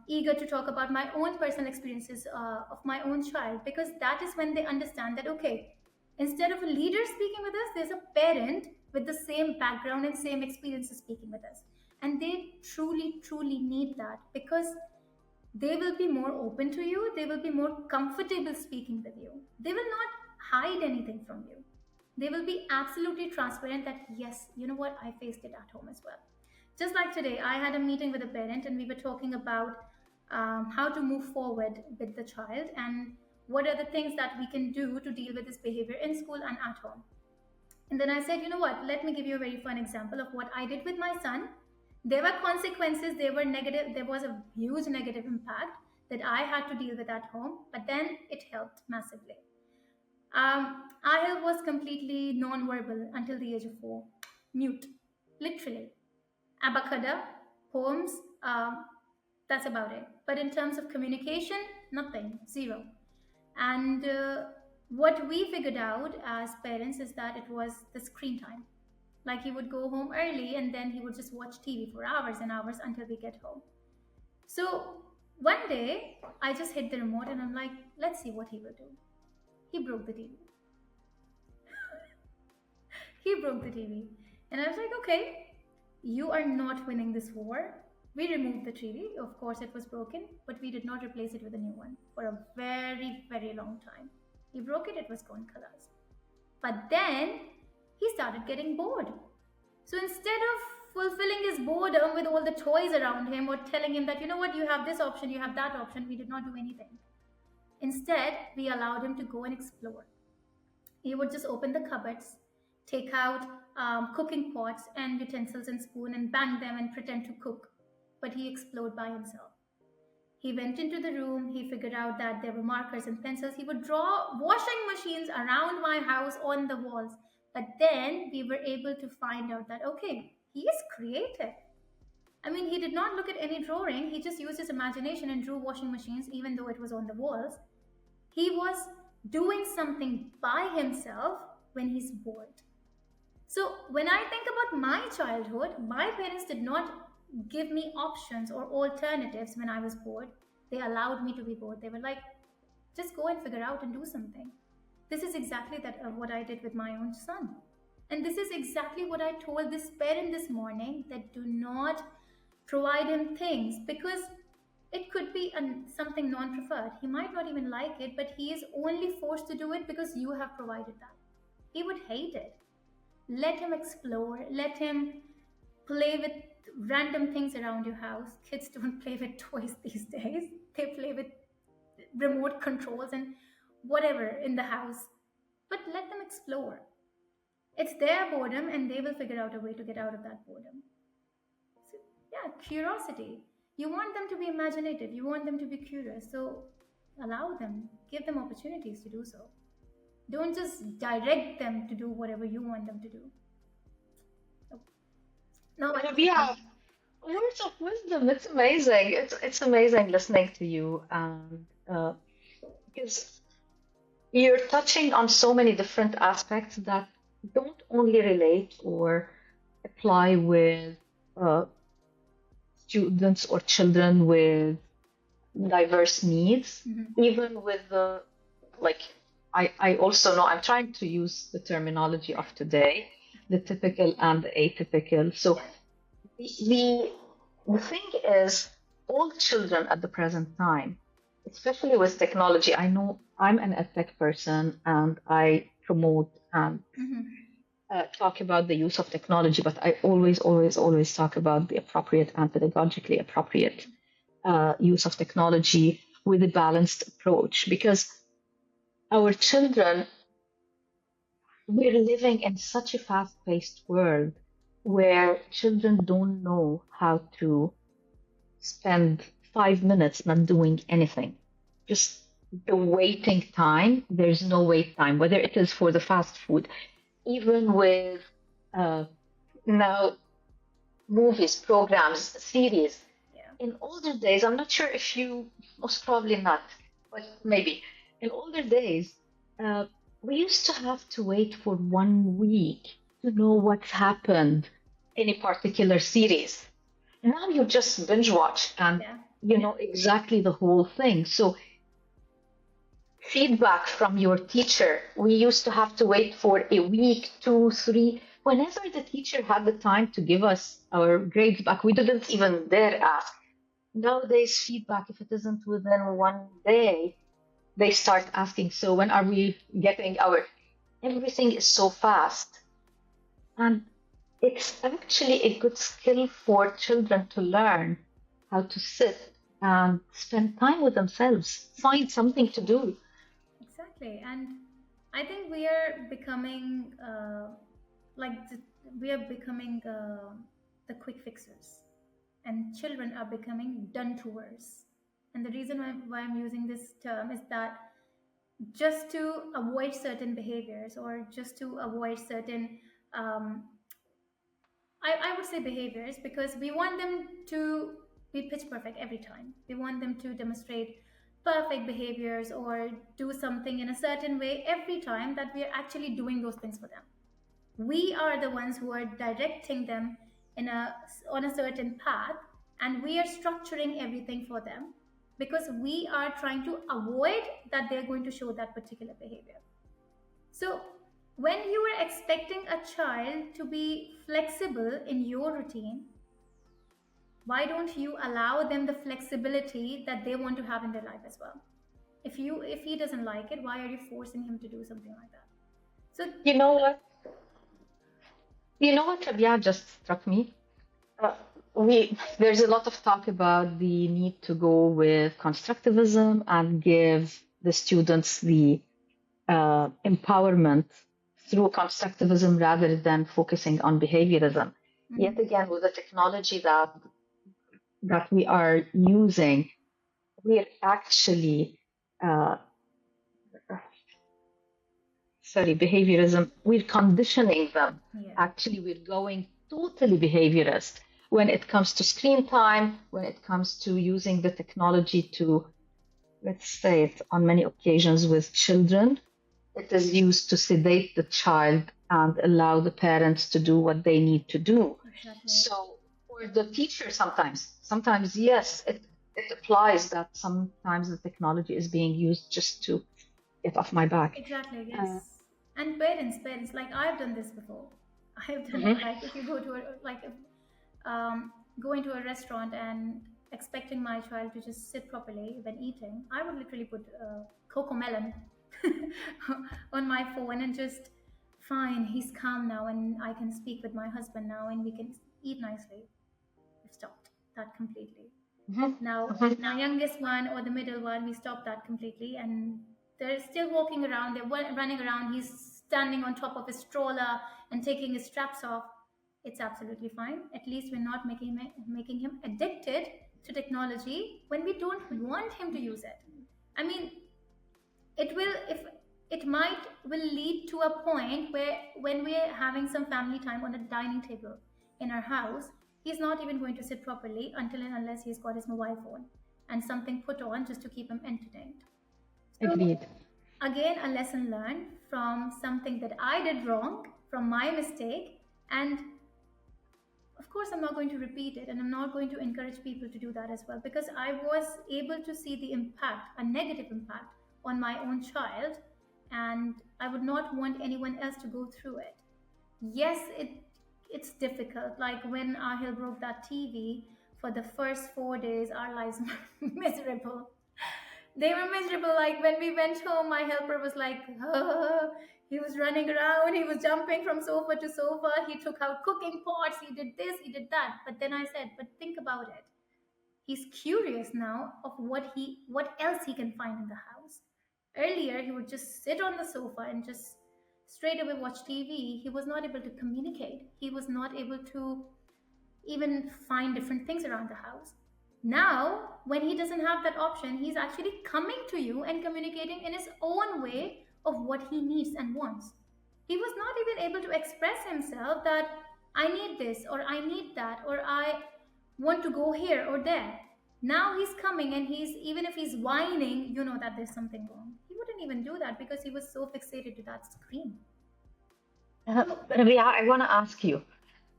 eager to talk about my own personal experiences of my own child, because that is when they understand that, okay, instead of a leader speaking with us, there's a parent with the same background and same experiences speaking with us. And they truly, truly need that, because they will be more open to you. They will be more comfortable speaking with you. They will not hide anything from you. They will be absolutely transparent that, yes, you know what, I faced it at home as well. Just like today, I had a meeting with a parent and we were talking about how to move forward with the child and what are the things that we can do to deal with this behavior in school and at home. And then I said, you know what, let me give you a very fun example of what I did with my son. There were consequences, there were negative, there was a huge negative impact that I had to deal with at home, but then it helped massively. I was completely non-verbal until the age of 4, mute, literally. Abacada, poems, that's about it. But in terms of communication, nothing, zero. And what we figured out as parents is that it was the screen time. Like he would go home early and then he would just watch TV for hours and hours until we get home. So one day I just hit the remote and I'm like, let's see what he will do. He broke the TV. He broke the TV. And I was like, okay, you are not winning this war. We removed the TV. Of course, it was broken, but we did not replace it with a new one for a very, very long time. He broke it, it was gone colors. But then he started getting bored. So instead of fulfilling his boredom with all the toys around him or telling him that, you know what, you have this option, you have that option, we did not do anything. Instead, we allowed him to go and explore. He would just open the cupboards, take out cooking pots and utensils and spoon and bang them and pretend to cook. But he explored by himself. He went into the room, he figured out that there were markers and pencils. He would draw washing machines around my house on the walls. But then we were able to find out that, okay, he is creative. I mean, he did not look at any drawing, he just used his imagination and drew washing machines, even though it was on the walls. He was doing something by himself when he's bored. So, when I think about my childhood, my parents did not give me options or alternatives when I was bored. They allowed me to be bored. They were like, just go and figure out and do something. This is exactly what I did with my own son. And this is exactly what I told this parent this morning, that do not provide him things, because it could be something non preferred. He might not even like it, but he is only forced to do it because you have provided that. He would hate it. Let him explore, let him play with random things around your house. Kids don't play with toys these days, they play with remote controls and whatever in the house. But let them explore. It's their boredom, and they will figure out a way to get out of that boredom. So, yeah, curiosity. You want them to be imaginative, you want them to be curious. So, allow them, give them opportunities to do so. Don't just direct them to do whatever you want them to do. No, Rabia, words of wisdom. It's amazing. It's amazing listening to you, because you're touching on so many different aspects that don't only relate or apply with uh, students or children with diverse needs, even with the like. I also know I'm trying to use the terminology of today, the typical and the atypical. So the the thing is, all children at the present time, especially with technology, I know I'm an edtech person and I promote and talk about the use of technology, but I always talk about the appropriate and pedagogically appropriate use of technology with a balanced approach, because our children, we're living in such a fast-paced world where children don't know how to spend 5 minutes not doing anything. Just the waiting time, there's no wait time, whether it is for the fast food, even with now movies, programs, series. yeah. In older days, I'm not sure if you, most probably not, but maybe. In older days, uh, we used to have to wait for 1 week to know what's happened in a particular series. Now you just binge watch and Yeah. you know exactly the whole thing. So feedback from your teacher, we used to have to wait for a week, two, three. Whenever the teacher had the time to give us our grades back, we didn't even dare ask. Nowadays, feedback, if it isn't within 1 day, they start asking, so when are we getting our, everything is so fast. And it's actually a good skill for children to learn how to sit and spend time with themselves, find something to do. Exactly. And I think we are becoming like the, we are becoming the quick fixers, and children are becoming done toers. And the reason why I'm using this term is that just to avoid certain behaviors, or just to avoid certain um, I would say behaviors, because we want them to be pitch perfect every time. We want them to demonstrate perfect behaviors or do something in a certain way every time, that we are actually doing those things for them. We are the ones who are directing them on a certain path, and we are structuring everything for them, because we are trying to avoid that they're going to show that particular behavior. So, when you are expecting a child to be flexible in your routine, why don't you allow them the flexibility that they want to have in their life as well? If he doesn't like it, why are you forcing him to do something like that? So, You know what? You know what, Rabia, just struck me? Uh, there's a lot of talk about the need to go with constructivism and give the students the empowerment through constructivism rather than focusing on behaviorism. Yet again, with the technology that we are using, we're actually, uh, behaviorism, we're conditioning them. Yeah. Actually, we're going totally behaviorist when it comes to screen time, when it comes to using the technology to, let's say it on many occasions with children, it is used to sedate the child and allow the parents to do what they need to do. Exactly. So, for the teacher, sometimes yes, it applies that sometimes the technology is being used just to get off my back. Exactly, Uh, yes. And parents, like I've done this before. I've done it. mhm, Like if you go to a, like, um, go into a restaurant and expecting my child to just sit properly when eating, I would literally put cocoa melon on my phone and just, fine, he's calm now and I can speak with my husband now and we can eat nicely. We've stopped that completely. mhm, Now, mhm. my youngest one or the middle one, we stopped that completely, and they're still walking around. They're running around. He's standing on top of his stroller and taking his straps off. It's absolutely fine. At least we're not making him addicted to technology when we don't want him to use it. I mean, it will if it might will lead to a point where when we're having some family time on a dining table in our house, he's not even going to sit properly until and unless he's got his mobile phone and something put on just to keep him entertained. So Agreed. again, a lesson learned from something that I did wrong, from my mistake. And of course, I'm not going to repeat it, and I'm not going to encourage people to do that as well, because I was able to see the impact, a negative impact, on my own child, and I would not want anyone else to go through it. Yes, it's difficult. Like when Ahil broke that TV, for the first 4 days, our lives were miserable. They were miserable. Like when we went home, my helper was like, he was running around, he was jumping from sofa to sofa, he took out cooking pots, he did this, he did that. But then I said, but think about it. He's curious now of what else he can find in the house. Earlier, he would just sit on the sofa and just straight away watch TV. He was not able to communicate. He was not able to even find different things around the house. Now, when he doesn't have that option, he's actually coming to you and communicating in his own way of what he needs and wants. He was not even able to express himself that I need this or I need that or I want to go here or there. Now he's coming and he's, even if he's whining, you know that there's something wrong. He wouldn't even do that because he was so fixated to that screen. Rabia, I want to ask you,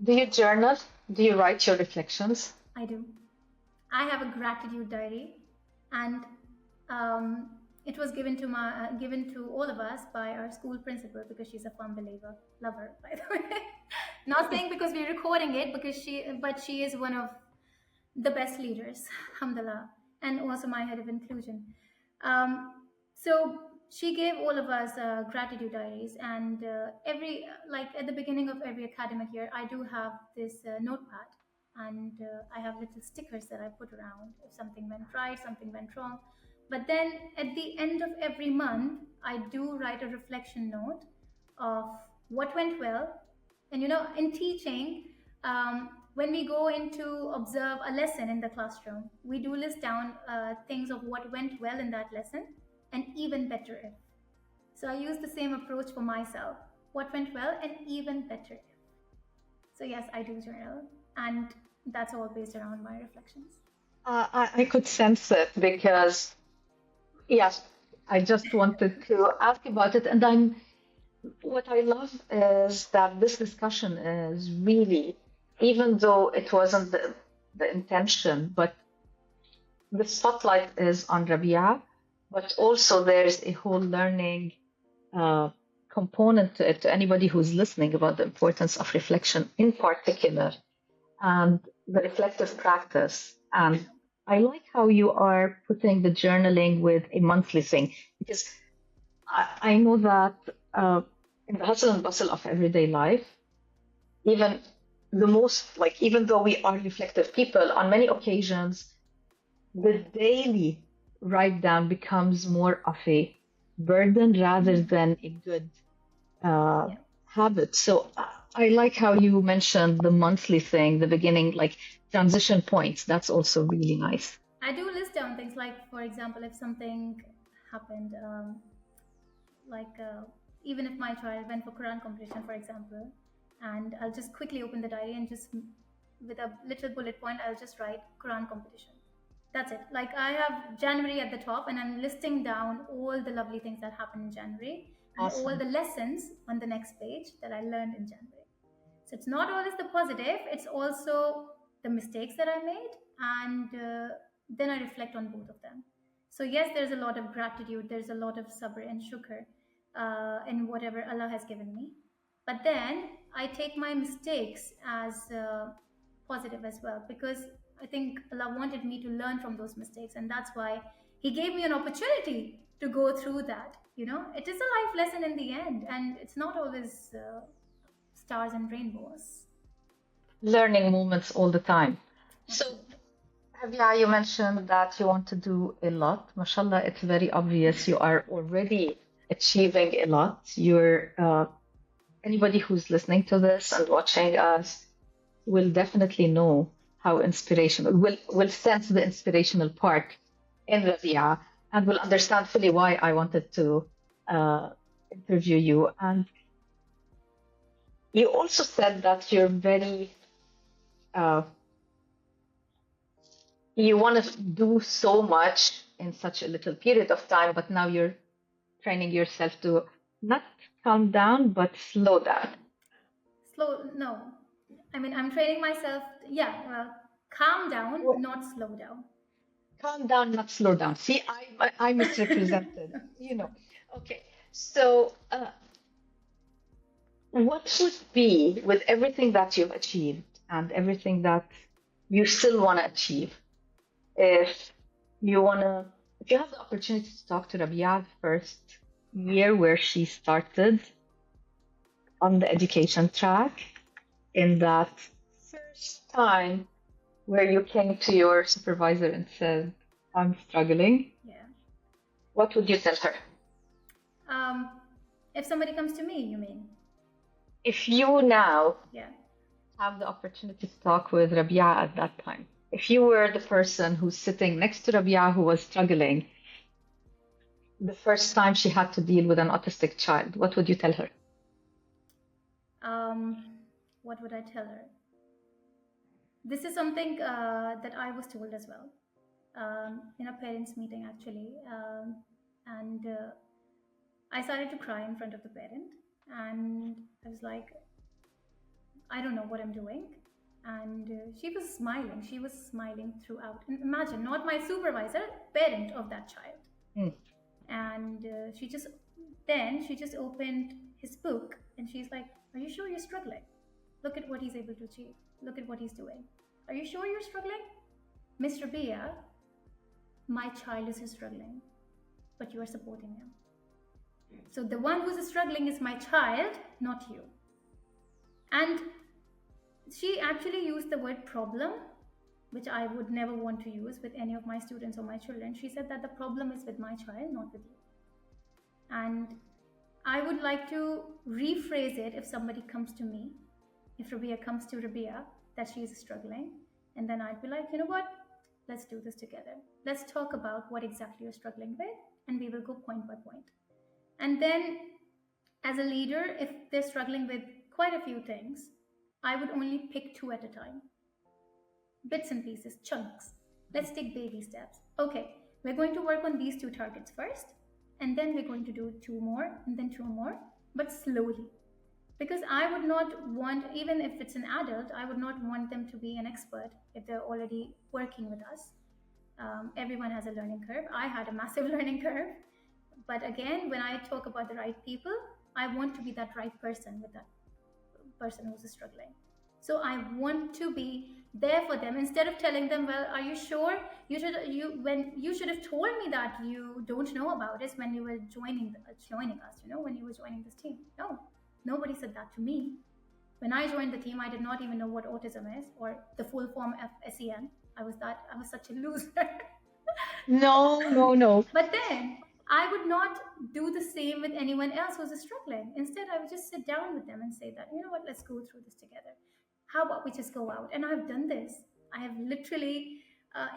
do you journal? Do you write your reflections? I do. I have a gratitude diary, and it was given to all of us by our school principal because she's a firm believer, lover, by the way. Not saying because we're recording it, but she is one of the best leaders, alhamdulillah, and also my head of inclusion. Um, so she gave all of us gratitude diaries, and every like at the beginning of every academic year, I do have this notepad, and I have little stickers that I put around if something went right, something went wrong. But then at the end of every month, I do write a reflection note of what went well. And in teaching, when we go in to observe a lesson in the classroom, we do list down things of what went well in that lesson and even better if. So I use the same approach for myself. What went well and even better if. So yes, I do journal, and that's all based around my reflections. I could sense it because, yes, I just wanted to ask about it. And what I love is that this discussion is really, even though it wasn't the intention, but the spotlight is on Rabia, but also there's a whole learning uh, component to it, to anybody who's listening, about the importance of reflection in particular and the reflective practice. And I like how you are putting the journaling with a monthly thing, because I know that in the hustle and bustle of everyday life, even even though we are reflective people, on many occasions, the daily write down becomes more of a burden rather than a good uh, Yeah. habit. So I like how you mentioned the monthly thing, the beginning, like transition points. That's also really nice. I do list down things like, for example, if something happened, like even if my child went for Quran competition, for example, and I'll just quickly open the diary and just with a little bullet point, I'll just write Quran competition. That's it. Like I have January at the top, and I'm listing down all the lovely things that happened in January and all Awesome. the lessons on the next page that I learned in January. So it's not always the positive, it's also the mistakes that I made, and then I reflect on both of them. So, yes, there's a lot of gratitude, there's a lot of sabr and shukr in whatever Allah has given me. But then I take my mistakes as positive as well, because I think Allah wanted me to learn from those mistakes, and that's why He gave me an opportunity to go through that. You know, it is a life lesson in the end, and it's not always stars and rainbows. Learning moments all the time. So, Absolutely. Rabia, you mentioned that you want to do a lot. MashaAllah, it's very obvious you are already achieving a lot. You're anybody who's listening to this and watching us will definitely know how inspirational, will sense the inspirational part in Rabia and will understand fully why I wanted to uh, interview you. And you also said that you're very uh, you want to do so much in such a little period of time, but now you're training yourself to not calm down, but slow down. No. I mean, I'm training myself, yeah, calm down, Well, not slow down. calm down, not slow down. See, I misrepresented, you know. Okay, so what would be, with everything that you've achieved and everything that you still want to achieve, if you want to, if you have the opportunity to talk to Rabia the first year where she started on the education track, in that first time where you came to your supervisor and said, I'm struggling, Yeah. what would you tell her? Um, if somebody comes to me, you mean? If you now Yeah. have the opportunity to talk with Rabia at that time, if you were the person who's sitting next to Rabia who was struggling the first time she had to deal with an autistic child, what would you tell her? Um, what would I tell her? This is something that I was told as well in a parents' meeting, actually. And I started to cry in front of the parent, and I was like, I don't know what I'm doing. And she was smiling. She was smiling throughout. And imagine, not my supervisor, parent of that child. Mm. And she just opened his book, and she's like, "Are you sure you're struggling? Look at what he's able to achieve. Look at what he's doing. Are you sure you're struggling, Miss Rabia? My child is struggling, but you are supporting him. So the one who's struggling is my child, not you." And she actually used the word problem, which I would never want to use with any of my students or my children. She said that the problem is with my child, not with you. And I would like to rephrase it if somebody comes to me, if Rabia comes to Rabia, that she is struggling. And then I'd be like, you know what? Let's do this together. Let's talk about what exactly you're struggling with, and we will go point by point. And then, as a leader, if they're struggling with quite a few things, I would only pick two at a time, bits and pieces, chunks. Let's take baby steps. Okay, we're going to work on these two targets first, and then we're going to do two more, and then two more, but slowly. Because I would not want, even if it's an adult, I would not want them to be an expert if they're already working with us. Everyone has a learning curve. I had a massive learning curve. But again, when I talk about the right people, I want to be that right person with that person who's struggling. So I want to be there for them instead of telling them, "Well, are you sure you should have told me that you don't know about this when you were joining us, when you were joining this team." No, nobody said that to me. When I joined the team, I did not even know what autism is or the full form of SEN. I was such a loser. No, no, no. But then I would not do the same with anyone else who's struggling. Instead, I would just sit down with them and say that, you know what, let's go through this together. How about we just go out? And I've done this. I have literally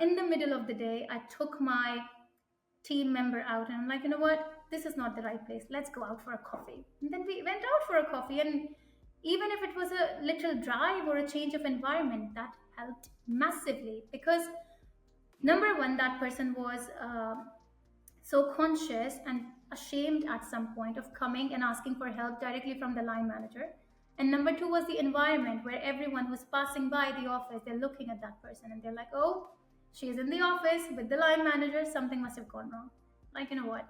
In the middle of the day, I took my team member out and I'm like, you know what, this is not the right place, let's go out for a coffee. And then we went out for a coffee, and even if it was a little drive or a change of environment, that helped massively. Because number one, that person was so conscious and ashamed at some point of coming and asking for help directly from the line manager. And number two was the environment where everyone who's passing by the office, they're looking at that person and they're like, oh, she's in the office with the line manager, something must have gone wrong. Like, you know what?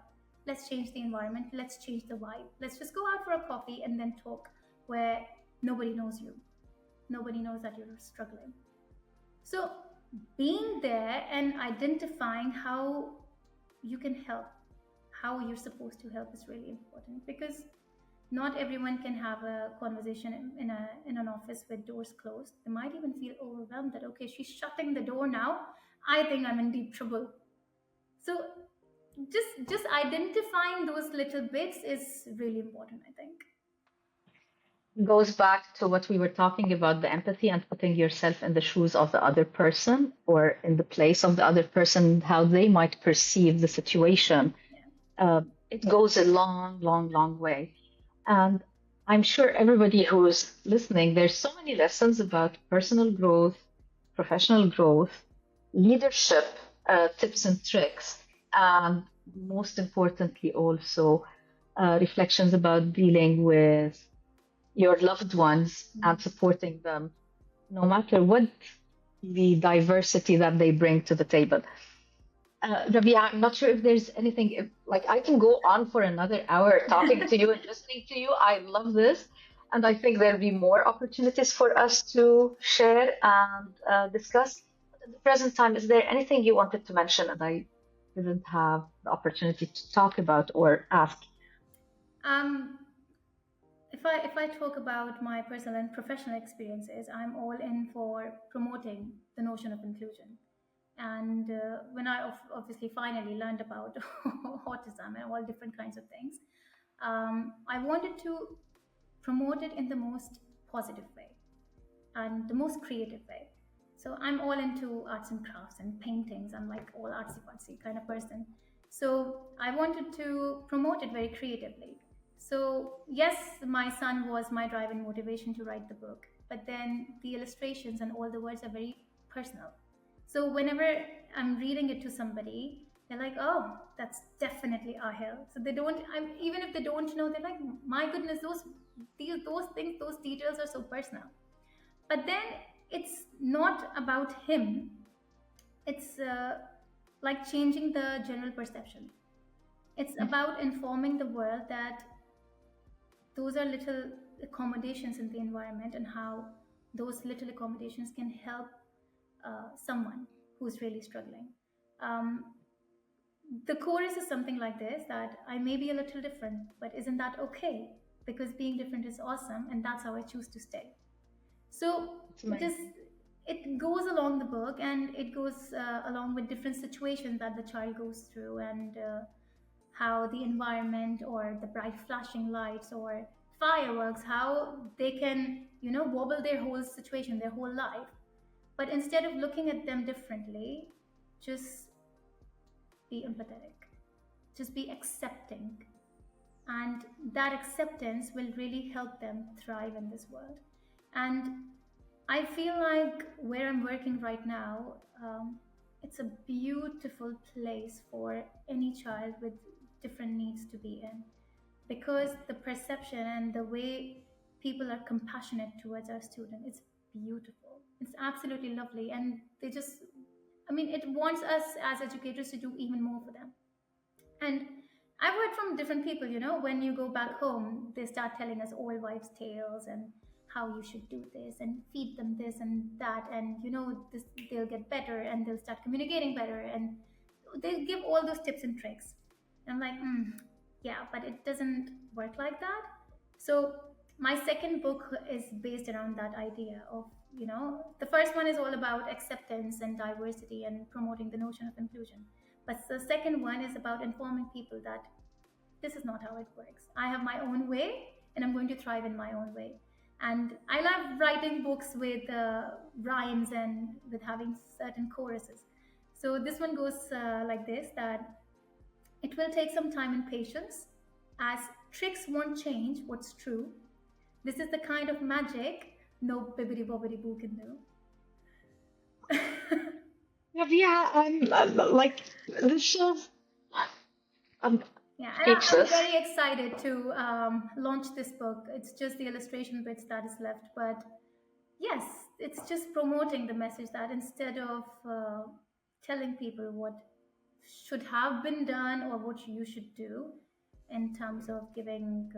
Let's change the environment, let's change the vibe. Let's just go out for a coffee and then talk where nobody knows you. Nobody knows that you're struggling. So being there and identifying how you can help, how you're supposed to help is really important, because not everyone can have a conversation in an office with doors closed. They might even feel overwhelmed that, okay, she's shutting the door now, I think I'm in deep trouble. So just identifying those little bits is really important, I think. Goes back to what we were talking about, the empathy and putting yourself in the shoes of the other person or in the place of the other person, how they might perceive the situation. It goes a long, long, long way. And I'm sure everybody who's listening, there's so many lessons about personal growth, professional growth, leadership, tips and tricks, and most importantly, also reflections about dealing with your loved ones and supporting them, no matter what the diversity that they bring to the table. Rabia, I'm not sure if there's anything, like I can go on for another hour talking to you and listening to you. I love this. And I think there'll be more opportunities for us to share and discuss. But at the present time, is there anything you wanted to mention and I didn't have the opportunity to talk about or ask? Um, if I talk about my personal and professional experiences, I'm all in for promoting the notion of inclusion. And when I obviously finally learned about autism and all different kinds of things, I wanted to promote it in the most positive way and the most creative way. So I'm all into arts and crafts and paintings. I'm like all artsy fartsy kind of person. So I wanted to promote it very creatively. So yes, my son was my drive and motivation to write the book, but then the illustrations and all the words are very personal. So whenever I'm reading it to somebody, they're like, "Oh, that's definitely Ahil." So they don't. Even if they don't know, they're like, "My goodness, those things, those details are so personal." But then it's not about him. It's like changing the general perception. It's about informing the world that those are little accommodations in the environment and how those little accommodations can help someone who's really struggling. Um, the chorus is something like this, that I may be a little different, but isn't that okay? Because being different is awesome, and that's how I choose to stay. So It's this amazing. it goes along the book, and it goes along with different situations that the child goes through, and how the environment or the bright flashing lights or fireworks, how they can, wobble their whole situation, their whole life. But instead of looking at them differently, just be empathetic, just be accepting. And that acceptance will really help them thrive in this world. And I feel like where I'm working right now, it's a beautiful place for any child with different needs to be in, because the perception and the way people are compassionate towards our students, it's beautiful. It's absolutely lovely. And they just, I mean, it wants us as educators to do even more for them. And I've heard from different people, when you go back home, they start telling us all wives' tales and how you should do this and feed them this and that. And, this, they'll get better and they'll start communicating better. And they give all those tips and tricks. And I'm like, yeah, but it doesn't work like that. So my second book is based around that idea of, the first one is all about acceptance and diversity and promoting the notion of inclusion. But the second one is about informing people that this is not how it works. I have my own way and I'm going to thrive in my own way. And I love writing books with rhymes and with having certain choruses. So this one goes like this: that it will take some time and patience, as tricks won't change what's true. This is the kind of magic no bibbidi bobbidi boo can do. Yeah, I'm like this is I'm Yeah, and I'm speechless. very excited to launch this book. It's just the illustration bits that is left, but yes, it's just promoting the message that instead of telling people what should have been done or what you should do in terms of giving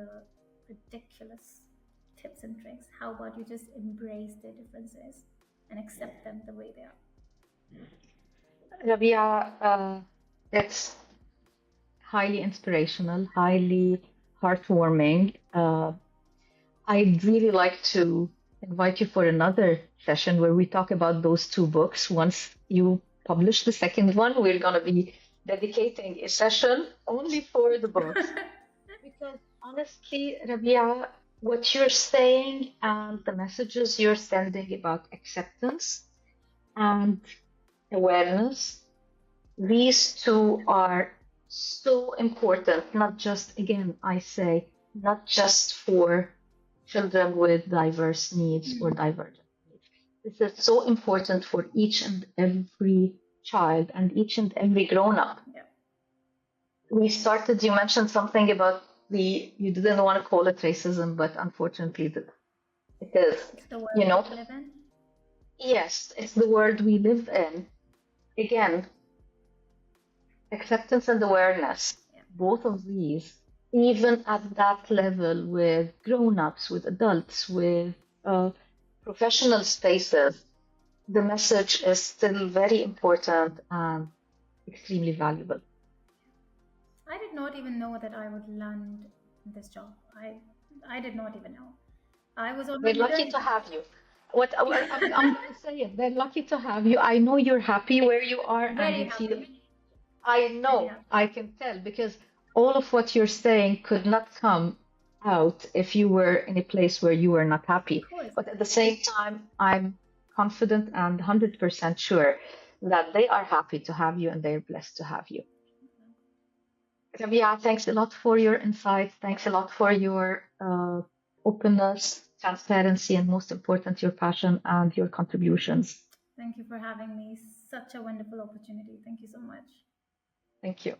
ridiculous tips and tricks, how about you just embrace their differences and accept them the way they are? Rabia, it's highly inspirational, highly heartwarming. I'd really like to invite you for another session where we talk about those two books. Once you publish the second one, we're going to be dedicating a session only for the books. Because honestly, Rabia, what you're saying and the messages you're sending about acceptance and awareness, these two are so important, not just, again, I say, not just for children with diverse needs or divergent needs. This is so important for each and every child and each and every grown up. Yeah. You mentioned something about you didn't want to call it racism, but unfortunately, it is. It's the world You know, we live in. yes, it's the world we live in. Again, acceptance and awareness, Yeah. both of these, even at that level with grown-ups, with adults, with professional spaces, the message is still very important and extremely valuable. I did not even know that I would land this job. I did not even know. I was on my They're lucky to maternity. have you. I'm going to say it. They're lucky to have you. I know you're happy where you are and Very you feel, happy. I Very know, happy. I can tell because all of what you're saying could not come out if you were in a place where you were not happy. Of course. But at the same time, I'm confident and 100% sure that they are happy to have you and they're blessed to have you. Rabia, thanks a lot for your insights. Thanks a lot for your openness, transparency, and most important, your passion and your contributions. Thank you for having me. Such a wonderful opportunity. Thank you so much. Thank you.